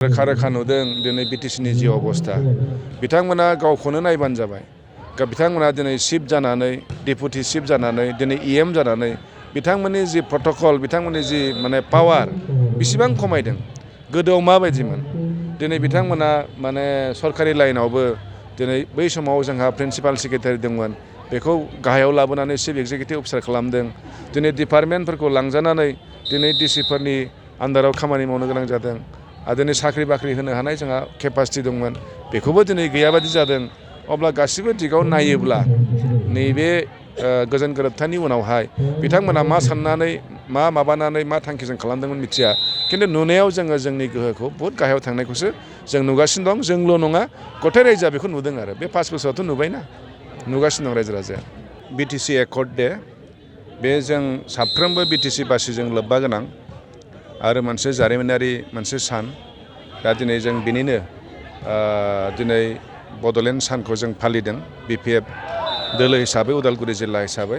रोखा रोखा नुदों दिनै बिटिसिनि जि अबस्था बिथांमोना गावखौनो नायबानो जाबाय बिथांमोना दिनै चिफ जानानै डेपुटि चिफ जानानै दिनै इएम जानानै बिथांमोननि जि प्रट'कल बिथांमोननि जि माने पावार बेसेबां खमायदों गोदोआव माबायदिमोन दिनै बिथांमोना माने सरकारि लाइनावबो दिनै बै समाव जोंहा प्रिन्सिपाल सेक्रेटारि दंमोन बेखौ गाहायाव लाबोनानै चिफ एक्जिकिउटिभ अफिसार खालामदों दिनै डिपार्टमेन्टफोरखौ लांजानानै दिनै डिसिफोरनि आन्दाराव खामानि मावनो गोनां जादों आरो दिनै साख्रि बाख्रि होनो हानाय जोंहा केपासिटि दंमोन बेखौबो दिनै गैयाबादि जादों अब्ला गासिबो दिगाव नायोब्ला नैबे गोजोन गोरोबथानि उनावहाय बिथांमोना मा साननानै मा माबानानै मा थांखिजों खालामदोंमोन मिथिया खिन्थु नुनायाव जोङो जोंनि गोहोखौ बहुद गाहायाव थांनायखौसो जों नुगासिनो दं जोंल' नङा गथाय रायजोआ बेखौ नुदों आरो बे 5 बोसोरावथ' नुबायना नुगासिनो दं रायजो राजाया बिटिसि एकर्ड दे बे जों साफ्रोमबो बिटिसि बासिजों लोब्बा गोनां आरो मोनसे जारिमिनारि मोनसे सान दा दिनै जों बिनिनो दिनै बड'लेण्ड सानखौ जों फालिदों बिपिएफ दोलो हिसाबै उदालगुरि जिल्ला हिसाबै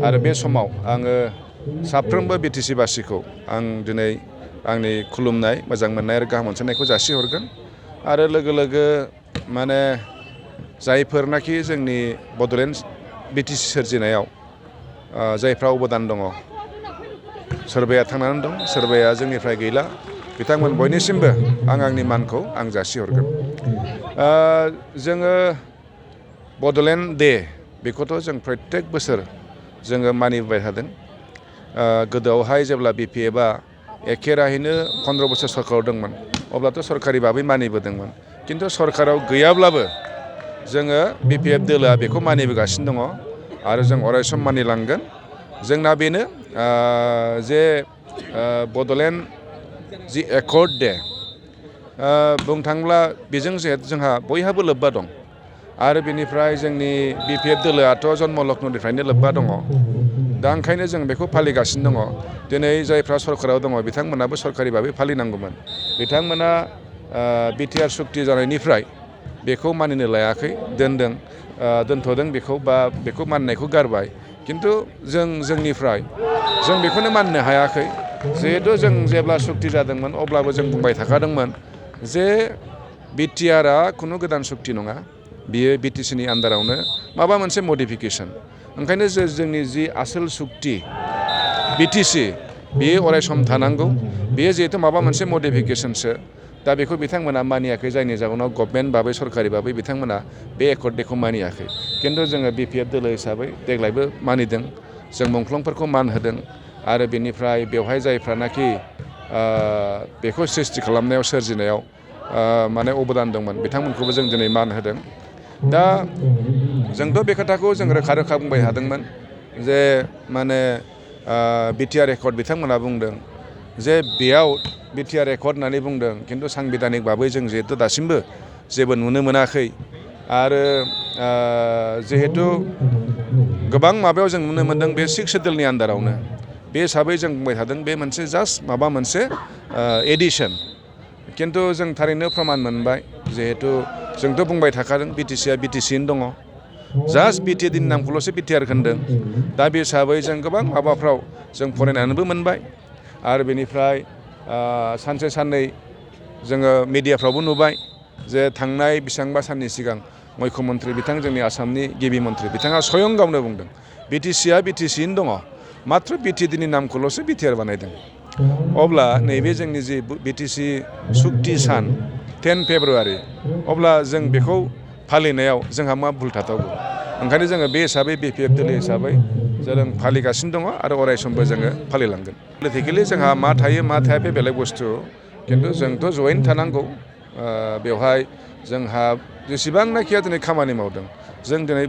आरो बे समाव आङो साफ्रोमबो बिटिसि बासिखौ आं दिनै आंनि खुलुमनाय मोजां मोननाय आरो गाहाम अनसायनायखौ जासिहरगोन आरो लोगो लोगो माने जायफोरनाखि जोंनि बड'लेण्ड बिटिसि सोरजिनायाव जायफ्रा अबदान दङ सोरबाया थांनानै दं सोरबाया जोंनिफ्राय गैला बिथांमोन बयनिसिमबो आंनि मानखौ आं जासिहरगोन जोङो बड'लेण्ड दे बेखौथ' जों प्रत्येक बोसोर जोङो मानिबोबाय थादों गोदोआवहाय जेब्ला बिपिएफआ एखे राहैनो 15 बोसोर सरकाराव दंमोन अब्लाथ' सरकारि भाबै मानिबोदोंमोन खिन्थु सरकाराव गैयाब्लाबो जोङो बिपिएफ दोलोआ बेखौ मानिबोगासिनो दङ आरो जों अरायसम मानिलांगोन जोंना बेनो जे बड'लेण्ड जि एकर्ड दे बुंनो थाङोब्ला बेजों जोंहा बयहाबो लोब्बा दं आरो बेनिफ्राय जोंनि बिपिएफ दोलोआथ' जन्म लग्ननिफ्रायनो लोब्बा दङ दा ओंखायनो जों बेखौ फालिगासिनो दङ दिनै जायफ्रा सरकाराव दङ बिथांमोनाबो सरकारि भाबै फालिनांगौमोन बिथांमोना बिटिआर सुक्ति जानायनिफ्राय बेखौ मानिनो लायाखै दोनथ'दों बेखौ बा बेखौ मानिनायखौ गारबाय खिन्थु जोंनिफ्राय जों बेखौनो मानिनो हायाखै जिहेथु जों जेब्ला सुक्ति जादोंमोन अब्लाबो जों बुंबाय थाखादोंमोन जे बिटिआरआ खुनु गोदान सुक्ति नङा बियो बिटिसिनि आन्दारावनो माबा मोनसे मडिफिकेसन ओंखायनो जोंनि जि आसोल सुक्ति बिटिसि बेयो अरायसम थानांगौ बेयो जिहेथु माबा मोनसे मडिफिकेसनसो दा बेखौ बिथांमोना मानियाखै जायनि जाहोनाव गभर्नमेन्ट भाबै सरकारि भाबै बिथांमोना बे एकर्ड डेखौ मानियाखै खिन्थु जोङो बिपिएफ दोलो हिसाबै देग्लायबो मानिदों जों मुंख्लंफोरखौ मान होदों आरो बेनिफ्राय बेवहाय जायफ्रानाखि बेखौ सृष्टि खालामनायाव सोरजिनायाव माने अबदान दंमोन बिथांमोनखौबो जों दिनै मान होदों दा जोंथ' बे खोथाखौ जों रोखा रोखा बुंबाय थादोंमोन जे माने बिटिआर एकर्ड बिथांमोना बुंदों जे बेयाव बिटिआर एकर्ड होननानै बुंदों खिन्थु सांबिधानिक भाबै जों जिहेतु दासिमबो जेबो नुनो मोनाखै आरो जिहेतु गोबां माबायाव जों नुनो मोन्दों बे 6 सेड्युलनि आन्दारावनो बे हिसाबै जों बुंबाय थादों बे मोनसे जास्ट माबा मोनसे एडिसन खिन्थु जों थारैनो प्रमान मोनबाय जिहेतु जोंथ' बुंबाय थाखादों बिटिसिआ बिटिसियैनो दङ जास्ट बिटिएडिनि नामखौल'सो बिटिआर होनदों दा बे हिसाबै जों गोबां माबाफ्राव जों फरायनानैबो मोनबाय आरो बेनिफ्राय सानसे साननै जोङो मिडियाफ्रावबो नुबाय जे थांनाय बेसेबांबा साननि सिगां मुख्यमन्त्रि बिथां जोंनि आसामनि गिबि मन्थ्रि बिथाङा स्वयं गावनो बुंदों बिटिसिआ बिटिसियैनो दङ माथ्र बिटिएडिनि नामखौल'सो बिटिआर बानायदों अब्ला नैबे जोंनि जि बिटिसि सुक्ति सान 10 फेब्रुवारि अब्ला जों बेखौ फालिनायाव जोंहा मा भुल थाथावगौ ओंखायनो जोङो बे हिसाबै बिपिएफ दोलो हिसाबै जों फालिगासिनो दङ आरो अरायसमबो जोङो फालिलांगोन पलिटिकेलि जोंहा मा थायो मा थाया बे बेलेग बुस्थु खिन्थु जोंथ' जयैनो थानांगौ बेवहाय जोंहा जेसेबांनाखिया दिनै खामानि मावदों जों दिनै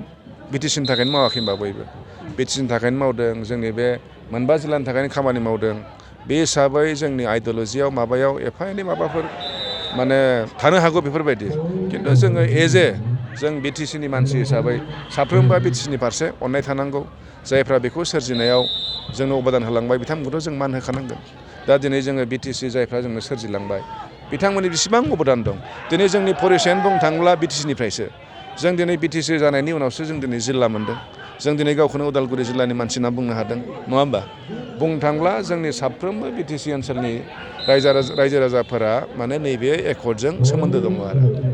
बिटिसिनि थाखायनो मावाखै होनबा बयबो बिटिसिनि थाखायनो मावदों जोंनि बे मोनबा जिल्लानि थाखायनो खामानि मावदों बे हिसाबै जोंनि आइडिय'लजियाव माबायाव एफा एनै माबाफोर माने थानो हागौ बेफोरबायदि खिन्थु जोङो जों बिटिसिनि मानसि हिसाबै साफ्रोमबो बिटिसिनि फारसे अननाय थानांगौ जायफ्रा बेखौ सोरजिनायाव जोंनो अबदान होलांबाय बिथांमोनखौथ' जों मान होखानांगोन दा दिनै जोङो बिटिसि जायफ्रा जोंनो सोरजिलांबाय बिथांमोननि बेसेबां अबदान दं दिनै जोंनि परिचयानो बुंनो थाङोब्ला बिटिसिनिफ्रायसो जों दिनै बिटिसि जानायनि उनावसो जों दिनै जिल्ला मोन्दों जों दिनै गावखौनो उदालगुरि जिल्लानि मानसि होनना बुंनो हादों नङा होमबा बुंनो थांब्ला जोंनि साफ्रोमबो बिटिसि ओनसोलनि रायजो राजाफोरा माने नैबे एकर्डजों सोमोन्दो दङ आरो